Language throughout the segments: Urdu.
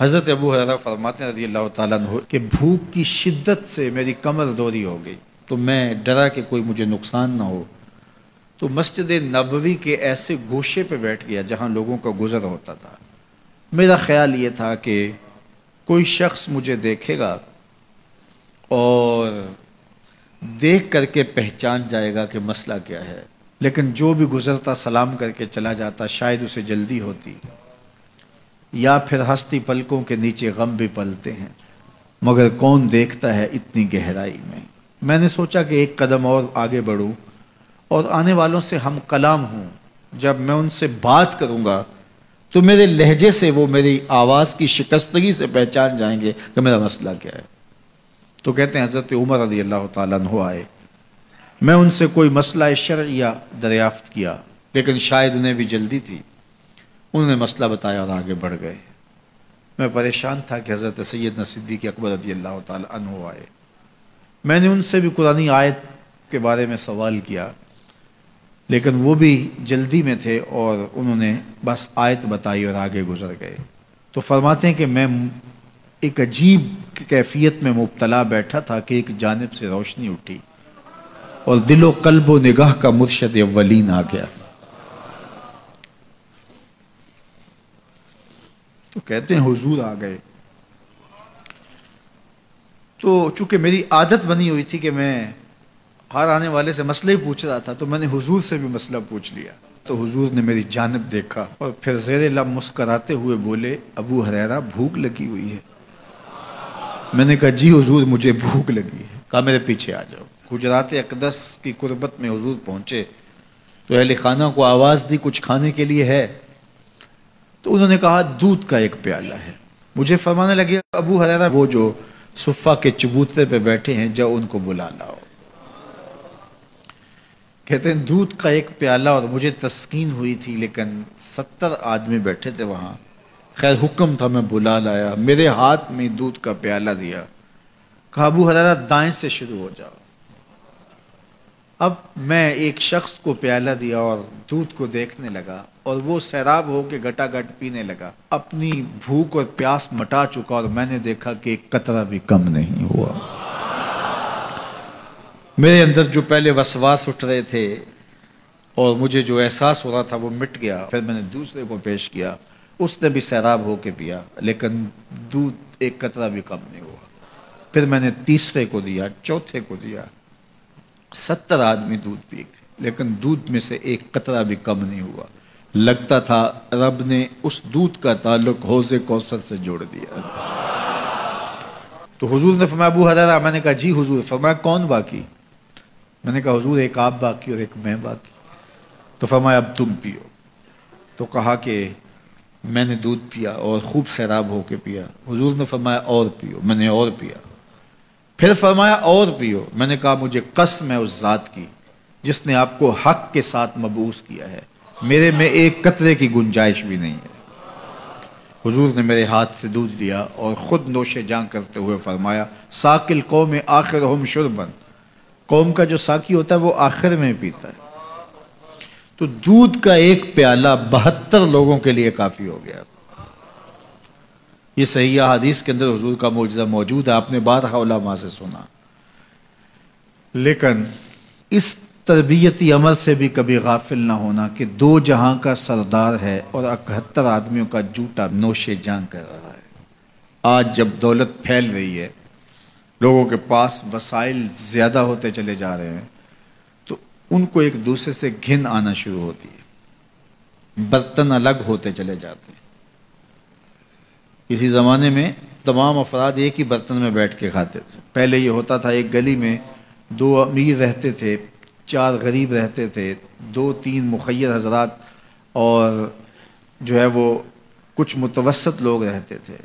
حضرت ابو ہریرہ فرماتے ہیں رضی اللہ تعالیٰ عنہ کہ بھوک کی شدت سے میری کمر دوری ہو گئی، تو میں ڈرا کہ کوئی مجھے نقصان نہ ہو، تو مسجد نبوی کے ایسے گوشے پہ بیٹھ گیا جہاں لوگوں کا گزر ہوتا تھا۔ میرا خیال یہ تھا کہ کوئی شخص مجھے دیکھے گا اور دیکھ کر کے پہچان جائے گا کہ مسئلہ کیا ہے، لیکن جو بھی گزرتا سلام کر کے چلا جاتا، شاید اسے جلدی ہوتی، یا پھر ہستی پلکوں کے نیچے غم بھی پلتے ہیں، مگر کون دیکھتا ہے اتنی گہرائی میں۔ میں نے سوچا کہ ایک قدم اور آگے بڑھوں اور آنے والوں سے ہم کلام ہوں، جب میں ان سے بات کروں گا تو میرے لہجے سے وہ میری آواز کی شکستگی سے پہچان جائیں گے کہ میرا مسئلہ کیا ہے۔ تو کہتے ہیں حضرت عمر رضی اللہ تعالیٰ عنہ آئے، میں ان سے کوئی مسئلہ شرعیہ دریافت کیا، لیکن شاید انہیں بھی جلدی تھی، انہوں نے مسئلہ بتایا اور آگے بڑھ گئے۔ میں پریشان تھا کہ حضرت سیدنا صدیق اکبر رضی اللہ تعالیٰ عنہ آئے، میں نے ان سے بھی قرآنی آیت کے بارے میں سوال کیا، لیکن وہ بھی جلدی میں تھے اور انہوں نے بس آیت بتائی اور آگے گزر گئے۔ تو فرماتے ہیں کہ میں ایک عجیب کیفیت میں مبتلا بیٹھا تھا کہ ایک جانب سے روشنی اٹھی اور دل و قلب و نگاہ کا مرشد اولین آ گیا۔ تو کہتے ہیں حضور آ گئے، تو چونکہ میری عادت بنی ہوئی تھی کہ میں ہر آنے والے سے مسئلہ ہی پوچھ رہا تھا، تو میں نے حضور سے بھی مسئلہ پوچھ لیا۔ تو حضور نے میری جانب دیکھا اور پھر زیر لب مسکراتے ہوئے بولے، ابو ہریرہ بھوک لگی ہوئی ہے؟ میں نے کہا جی حضور مجھے بھوک لگی ہے۔ کہا میرے پیچھے آ جاؤ۔ حجرات اقدس کی قربت میں حضور پہنچے تو اہل خانہ کو آواز دی کچھ کھانے کے لیے ہے؟ تو انہوں نے کہا دودھ کا ایک پیالہ ہے۔ مجھے فرمانے لگے ابو ہریرہ وہ جو صفہ کے چبوترے پہ بیٹھے ہیں جاؤ ان کو بلا لاؤ۔ کہتے ہیں دودھ کا ایک پیالہ، اور مجھے تسکین ہوئی تھی لیکن 70 آدمی بیٹھے تھے وہاں۔ خیر حکم تھا، میں بلا لایا، میرے ہاتھ میں دودھ کا پیالہ دیا، کہا ابو ہریرہ دائیں سے شروع ہو جاؤ۔ اب میں ایک شخص کو پیالہ دیا اور دودھ کو دیکھنے لگا، اور وہ سیراب ہو کے گٹا گٹ پینے لگا، اپنی بھوک اور پیاس مٹا چکا، اور میں نے دیکھا کہ ایک قطرہ بھی کم نہیں ہوا۔ میرے اندر جو پہلے وسواس اٹھ رہے تھے اور مجھے جو احساس ہو رہا تھا وہ مٹ گیا۔ پھر میں نے دوسرے کو پیش کیا، اس نے بھی سیراب ہو کے پیا، لیکن دودھ ایک قطرہ بھی کم نہیں ہوا۔ پھر میں نے تیسرے کو دیا، چوتھے کو دیا، 70 آدمی دودھ پی گئے، لیکن دودھ میں سے ایک قطرہ بھی کم نہیں ہوا۔ لگتا تھا رب نے اس دودھ کا تعلق حوض کوثر سے جوڑ دیا۔ تو حضور نے فرمایا ابو ہریرہ، میں نے کہا جی حضور۔ فرمایا کون باقی؟ میں نے کہا حضور ایک آپ باقی اور ایک میں باقی۔ تو فرمایا اب تم پیو۔ تو کہا کہ میں نے دودھ پیا اور خوب سیراب ہو کے پیا۔ حضور نے فرمایا اور پیو، میں نے اور پیا۔ پھر فرمایا اور پیو۔ میں نے کہا مجھے قسم ہے اس ذات کی جس نے آپ کو حق کے ساتھ مبعوث کیا ہے، میرے میں ایک قطرے کی گنجائش بھی نہیں ہے۔ حضور نے میرے ہاتھ سے دودھ لیا اور خود نوش جاں کرتے ہوئے فرمایا ساقی القوم آخرہم شربا، قوم کا جو ساقی ہوتا ہے وہ آخر میں پیتا ہے۔ تو دودھ کا ایک پیالہ 72 لوگوں کے لیے کافی ہو گیا۔ یہ صحیح حدیث کے اندر حضور کا معجزہ موجود ہے، آپ نے بارہا علماء سے سنا۔ لیکن اس تربیتی عمل سے بھی کبھی غافل نہ ہونا کہ 2 جہاں کا سردار ہے اور 71 آدمیوں کا جوٹا نوش جان کر رہا ہے۔ آج جب دولت پھیل رہی ہے، لوگوں کے پاس وسائل زیادہ ہوتے چلے جا رہے ہیں، تو ان کو ایک دوسرے سے گھن آنا شروع ہوتی ہے، برتن الگ ہوتے چلے جاتے ہیں۔ کسی زمانے میں تمام افراد ایک ہی برتن میں بیٹھ کے کھاتے تھے۔ پہلے یہ ہوتا تھا ایک گلی میں 2 امیر رہتے تھے، 4 غریب رہتے تھے، 2-3 مخیر حضرات اور جو ہے وہ کچھ متوسط لوگ رہتے تھے،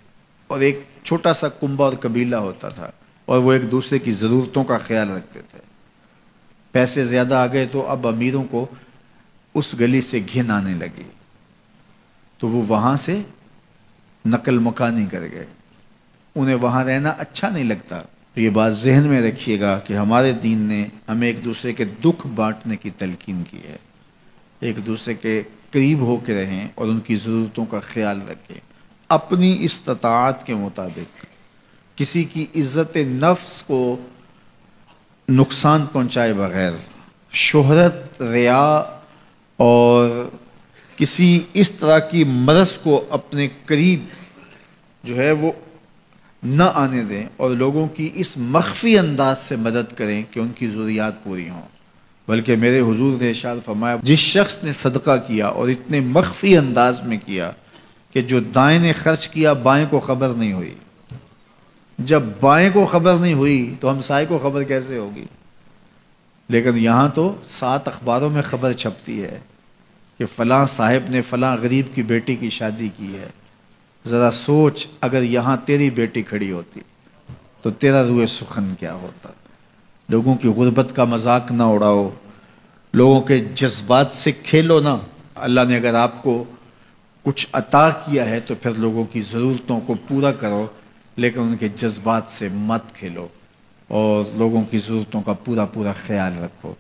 اور ایک چھوٹا سا کنبہ اور قبیلہ ہوتا تھا، اور وہ ایک دوسرے کی ضرورتوں کا خیال رکھتے تھے۔ پیسے زیادہ آ گئے تو اب امیروں کو اس گلی سے گھن آنے لگی، تو وہ وہاں سے نقل مکانی کر گئے، انہیں وہاں رہنا اچھا نہیں لگتا۔ تو یہ بات ذہن میں رکھیے گا کہ ہمارے دین نے ہمیں ایک دوسرے کے دکھ بانٹنے کی تلقین کی ہے، ایک دوسرے کے قریب ہو کے رہیں اور ان کی ضرورتوں کا خیال رکھیں۔ اپنی استطاعت کے مطابق کسی کی عزت نفس کو نقصان پہنچائے بغیر، شہرت، ریا اور کسی اس طرح کی مرض کو اپنے قریب جو ہے وہ نہ آنے دیں، اور لوگوں کی اس مخفی انداز سے مدد کریں کہ ان کی ضروریات پوری ہوں۔ بلکہ میرے حضور نے ارشاد فرمایا، جس شخص نے صدقہ کیا اور اتنے مخفی انداز میں کیا کہ جو دائیں نے خرچ کیا بائیں کو خبر نہیں ہوئی، جب بائیں کو خبر نہیں ہوئی تو ہمسائے کو خبر کیسے ہوگی؟ لیکن یہاں تو 7 اخباروں میں خبر چھپتی ہے کہ فلاں صاحب نے فلاں غریب کی بیٹی کی شادی کی ہے۔ ذرا سوچ، اگر یہاں تیری بیٹی کھڑی ہوتی تو تیرا روح سخن کیا ہوتا؟ لوگوں کی غربت کا مذاق نہ اڑاؤ، لوگوں کے جذبات سے کھیلو نہ۔ اللہ نے اگر آپ کو کچھ عطا کیا ہے تو پھر لوگوں کی ضرورتوں کو پورا کرو، لیکن ان کے جذبات سے مت کھیلو اور لوگوں کی ضرورتوں کا پورا خیال رکھو۔